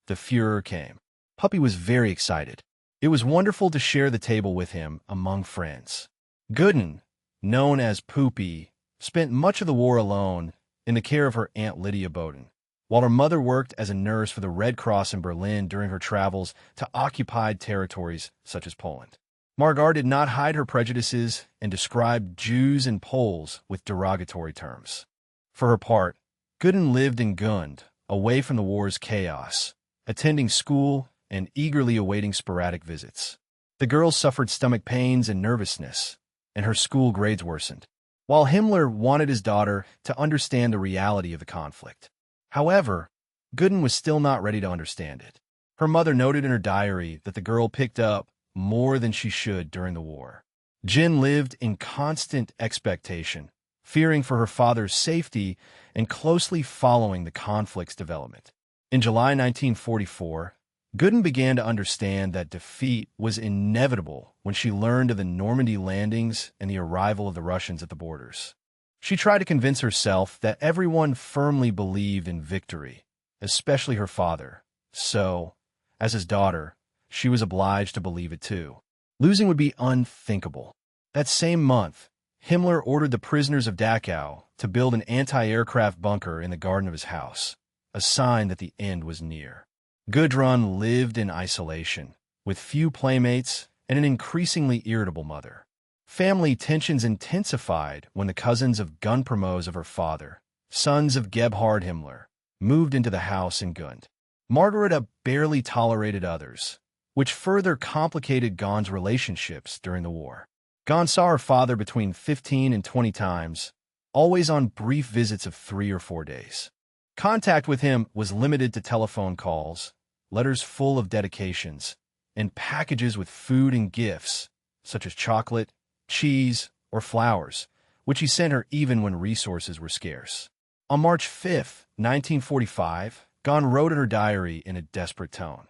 "The Führer came." Puppy was very excited. It was wonderful to share the table with him among friends. Gudrun, known as Poopy, spent much of the war alone in the care of her Aunt Lydia Boden, while her mother worked as a nurse for the Red Cross in Berlin during her travels to occupied territories such as Poland. Margar did not hide her prejudices and described Jews and Poles with derogatory terms. For her part, Gudrun lived in Gund, away from the war's chaos, attending school and eagerly awaiting sporadic visits. The girl suffered stomach pains and nervousness, and her school grades worsened, while Himmler wanted his daughter to understand the reality of the conflict. However, Gudrun was still not ready to understand it. Her mother noted in her diary that the girl picked up more than she should during the war. Jin lived in constant expectation, fearing for her father's safety and closely following the conflict's development. In July 1944, Gudrun began to understand that defeat was inevitable when she learned of the Normandy landings and the arrival of the Russians at the borders. She tried to convince herself that everyone firmly believed in victory, especially her father. So, as his daughter, she was obliged to believe it too. Losing would be unthinkable. That same month, Himmler ordered the prisoners of Dachau to build an anti-aircraft bunker in the garden of his house, a sign that the end was near. Gudrun lived in isolation, with few playmates and an increasingly irritable mother. Family tensions intensified when the cousins of Gun Promos of her father, sons of Gebhard Himmler, moved into the house in Gund. Margareta barely tolerated others, which further complicated Gon's relationships during the war. Gon saw her father between 15 and 20 times, always on brief visits of 3 or 4 days. Contact with him was limited to telephone calls, letters full of dedications, and packages with food and gifts, such as chocolate, cheese, or flowers, which he sent her even when resources were scarce. On March 5, 1945, Gon wrote in her diary in a desperate tone,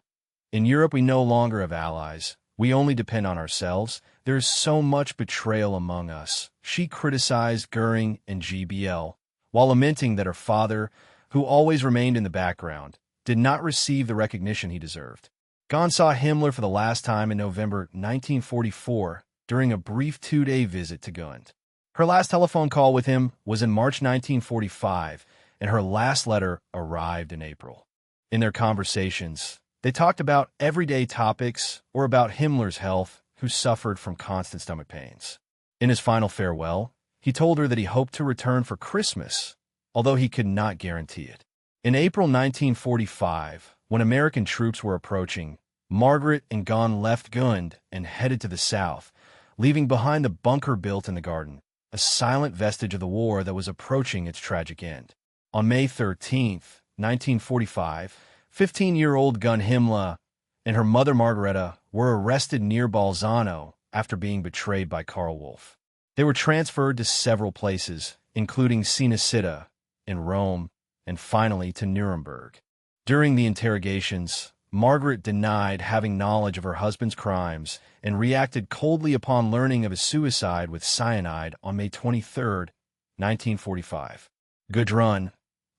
"In Europe, we no longer have allies. We only depend on ourselves. There is so much betrayal among us." She criticized Goering and GBL, while lamenting that her father, who always remained in the background, did not receive the recognition he deserved. Gon saw Himmler for the last time in November 1944 during a brief 2-day visit to Gund. Her last telephone call with him was in March 1945, and her last letter arrived in April. In their conversations, they talked about everyday topics or about Himmler's health, who suffered from constant stomach pains. In his final farewell, he told her that he hoped to return for Christmas, although he could not guarantee it. In April 1945, when American troops were approaching, Margaret and Gon left Gund and headed to the south, leaving behind the bunker built in the garden, a silent vestige of the war that was approaching its tragic end. On May 13, 1945, 15-year-old Gun Himmler and her mother Margareta were arrested near Bolzano after being betrayed by Karl Wolff. They were transferred to several places, including Cinecittà in Rome, and finally to Nuremberg. During the interrogations, Margaret denied having knowledge of her husband's crimes and reacted coldly upon learning of his suicide with cyanide on May 23, 1945. Gudrun,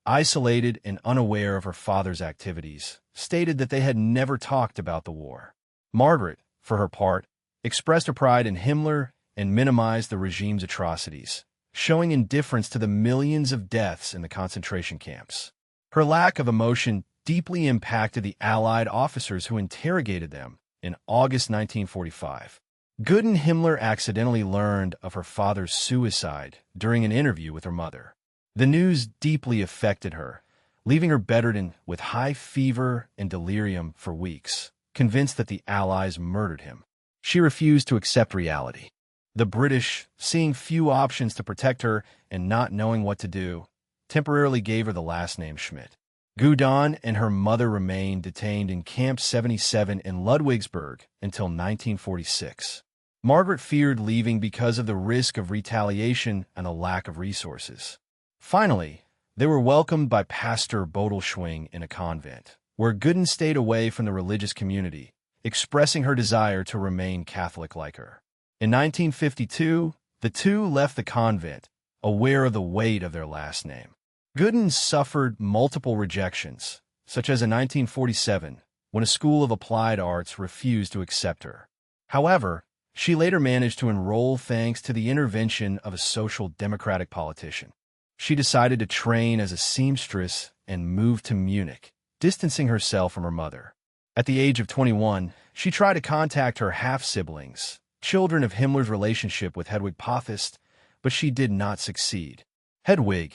isolated and unaware of her father's activities, stated that they had never talked about the war. Margaret, for her part, expressed her pride in Himmler and minimized the regime's atrocities, showing indifference to the millions of deaths in the concentration camps. Her lack of emotion deeply impacted the Allied officers who interrogated them in August 1945. Gudrun Himmler accidentally learned of her father's suicide during an interview with her mother. The news deeply affected her, leaving her bedridden with high fever and delirium for weeks, convinced that the Allies murdered him. She refused to accept reality. The British, seeing few options to protect her and not knowing what to do, temporarily gave her the last name Schmidt. Gudrun and her mother remained detained in Camp 77 in Ludwigsburg until 1946. Margaret feared leaving because of the risk of retaliation and a lack of resources. Finally, they were welcomed by Pastor Bodelschwing in a convent, where Gudrun stayed away from the religious community, expressing her desire to remain Catholic like her. In 1952, the two left the convent, aware of the weight of their last name. Gudrun suffered multiple rejections, such as in 1947, when a school of applied arts refused to accept her. However, she later managed to enroll thanks to the intervention of a social democratic politician. She decided to train as a seamstress and moved to Munich, distancing herself from her mother. At the age of 21, she tried to contact her half-siblings, children of Himmler's relationship with Hedwig Pothast, but she did not succeed. Hedwig,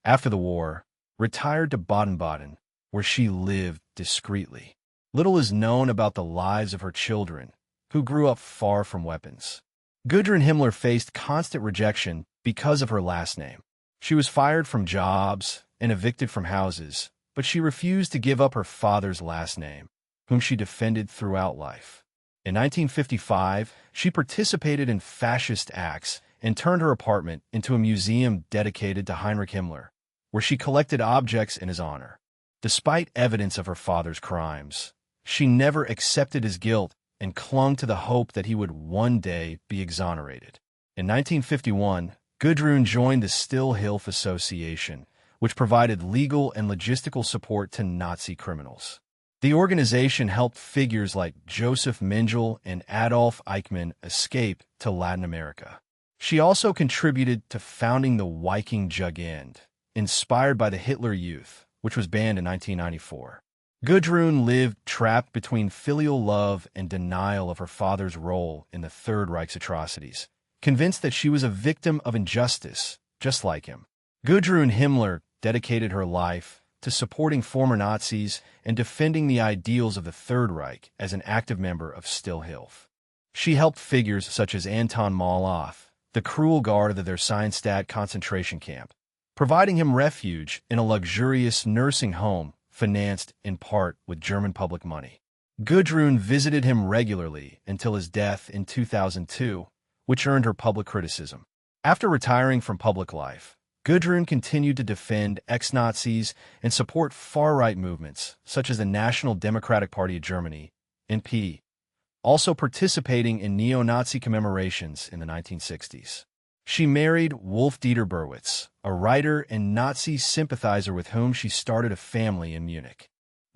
after the war, retired to Baden-Baden, where she lived discreetly. Little is known about the lives of her children, who grew up far from weapons. Gudrun Himmler faced constant rejection because of her last name. She was fired from jobs and evicted from houses, but she refused to give up her father's last name, whom she defended throughout life. In 1955, she participated in fascist acts and turned her apartment into a museum dedicated to Heinrich Himmler, where she collected objects in his honor. Despite evidence of her father's crimes, she never accepted his guilt and clung to the hope that he would one day be exonerated. In 1951, Gudrun joined the Still-Hilfe Association, which provided legal and logistical support to Nazi criminals. The organization helped figures like Joseph Mengele and Adolf Eichmann escape to Latin America. She also contributed to founding the Viking Jugend, inspired by the Hitler Youth, which was banned in 1994. Gudrun lived trapped between filial love and denial of her father's role in the Third Reich's atrocities, convinced that she was a victim of injustice, just like him. Gudrun Himmler dedicated her life to supporting former Nazis and defending the ideals of the Third Reich as an active member of Still Hilfe. She helped figures such as Anton Moloff, the cruel guard of the Theresienstadt concentration camp, providing him refuge in a luxurious nursing home financed in part with German public money. Gudrun visited him regularly until his death in 2002, which earned her public criticism. After retiring from public life, Gudrun continued to defend ex-Nazis and support far-right movements, such as the National Democratic Party of Germany, NP, also participating in neo-Nazi commemorations in the 1960s. She married Wolf-Dieter Berwitz, a writer and Nazi sympathizer with whom she started a family in Munich.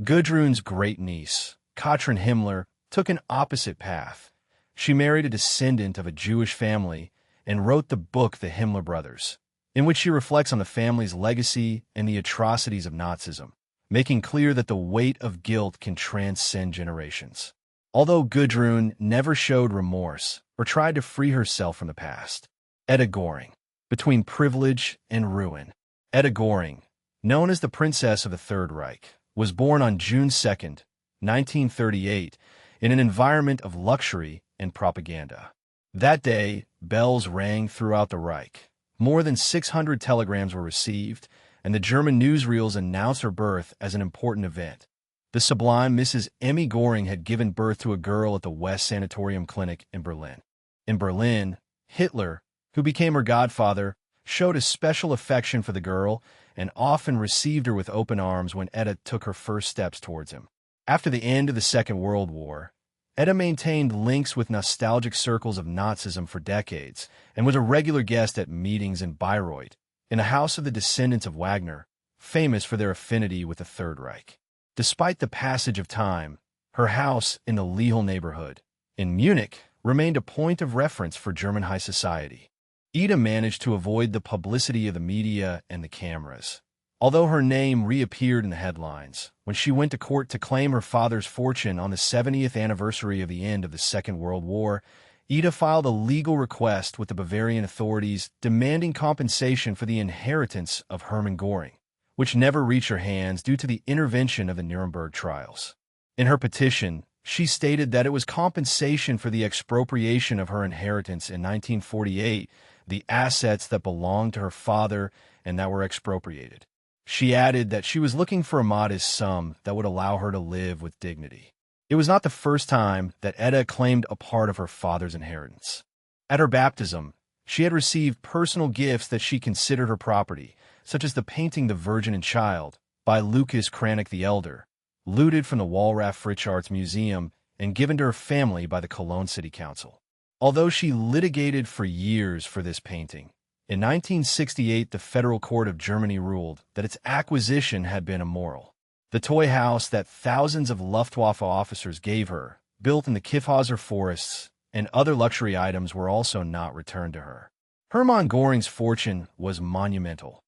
Gudrun's great-niece, Katrin Himmler, took an opposite path. She married a descendant of a Jewish family and wrote the book The Himmler Brothers, in which she reflects on the family's legacy and the atrocities of Nazism, making clear that the weight of guilt can transcend generations. Although Gudrun never showed remorse or tried to free herself from the past, Etta Goring, between privilege and ruin. Etta Goring, known as the Princess of the Third Reich, was born on June 2, 1938, in an environment of luxury and propaganda. That day, bells rang throughout the Reich. More than 600 telegrams were received, and the German newsreels announced her birth as an important event. The sublime Mrs. Emmy Goring had given birth to a girl at the West Sanatorium Clinic in Berlin. In Berlin, Hitler, who became her godfather, showed a special affection for the girl and often received her with open arms when Etta took her first steps towards him. After the end of the Second World War, Etta maintained links with nostalgic circles of Nazism for decades and was a regular guest at meetings in Bayreuth, in a house of the descendants of Wagner, famous for their affinity with the Third Reich. Despite the passage of time, her house in the Lehel neighborhood in Munich remained a point of reference for German high society. Etta managed to avoid the publicity of the media and the cameras, although her name reappeared in the headlines when she went to court to claim her father's fortune on the 70th anniversary of the end of the Second World War. Etta filed a legal request with the Bavarian authorities demanding compensation for the inheritance of Hermann Göring, which never reached her hands due to the intervention of the Nuremberg trials. In her petition, she stated that it was compensation for the expropriation of her inheritance in 1948, the assets that belonged to her father and that were expropriated. She added that she was looking for a modest sum that would allow her to live with dignity. It was not the first time that Etta claimed a part of her father's inheritance. At her baptism, she had received personal gifts that she considered her property, such as the painting The Virgin and Child by Lucas Cranach the Elder, looted from the Wallraf Fritz Arts Museum and given to her family by the Cologne City Council. Although she litigated for years for this painting, in 1968 the Federal Court of Germany ruled that its acquisition had been immoral. The toy house that thousands of Luftwaffe officers gave her, built in the Kyffhauser forests, and other luxury items were also not returned to her. Hermann Göring's fortune was monumental.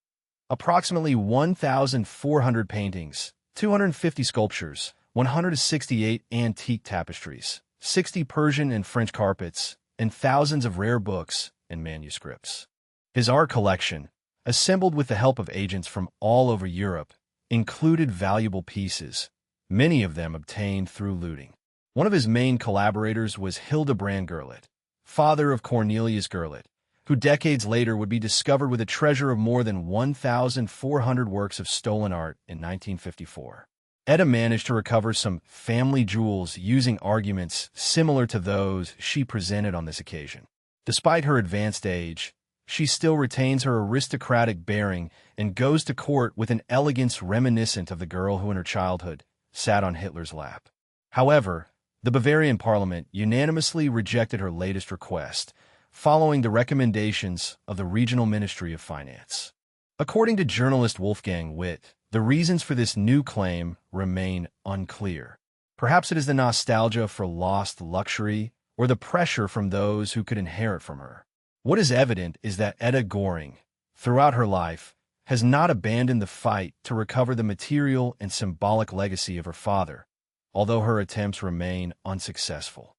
Approximately 1,400 paintings, 250 sculptures, 168 antique tapestries, 60 Persian and French carpets, and thousands of rare books and manuscripts. His art collection, assembled with the help of agents from all over Europe, included valuable pieces, many of them obtained through looting. One of his main collaborators was Hildebrand Gerlet, father of Cornelius Gerlet, who decades later would be discovered with a treasure of more than 1,400 works of stolen art in 1954. Etta managed to recover some family jewels using arguments similar to those she presented on this occasion. Despite her advanced age, she still retains her aristocratic bearing and goes to court with an elegance reminiscent of the girl who in her childhood sat on Hitler's lap. However, the Bavarian parliament unanimously rejected her latest request, following the recommendations of the Regional Ministry of Finance. According to journalist Wolfgang Witt, the reasons for this new claim remain unclear. Perhaps it is the nostalgia for lost luxury or the pressure from those who could inherit from her. What is evident is that Etta Goring, throughout her life, has not abandoned the fight to recover the material and symbolic legacy of her father, although her attempts remain unsuccessful.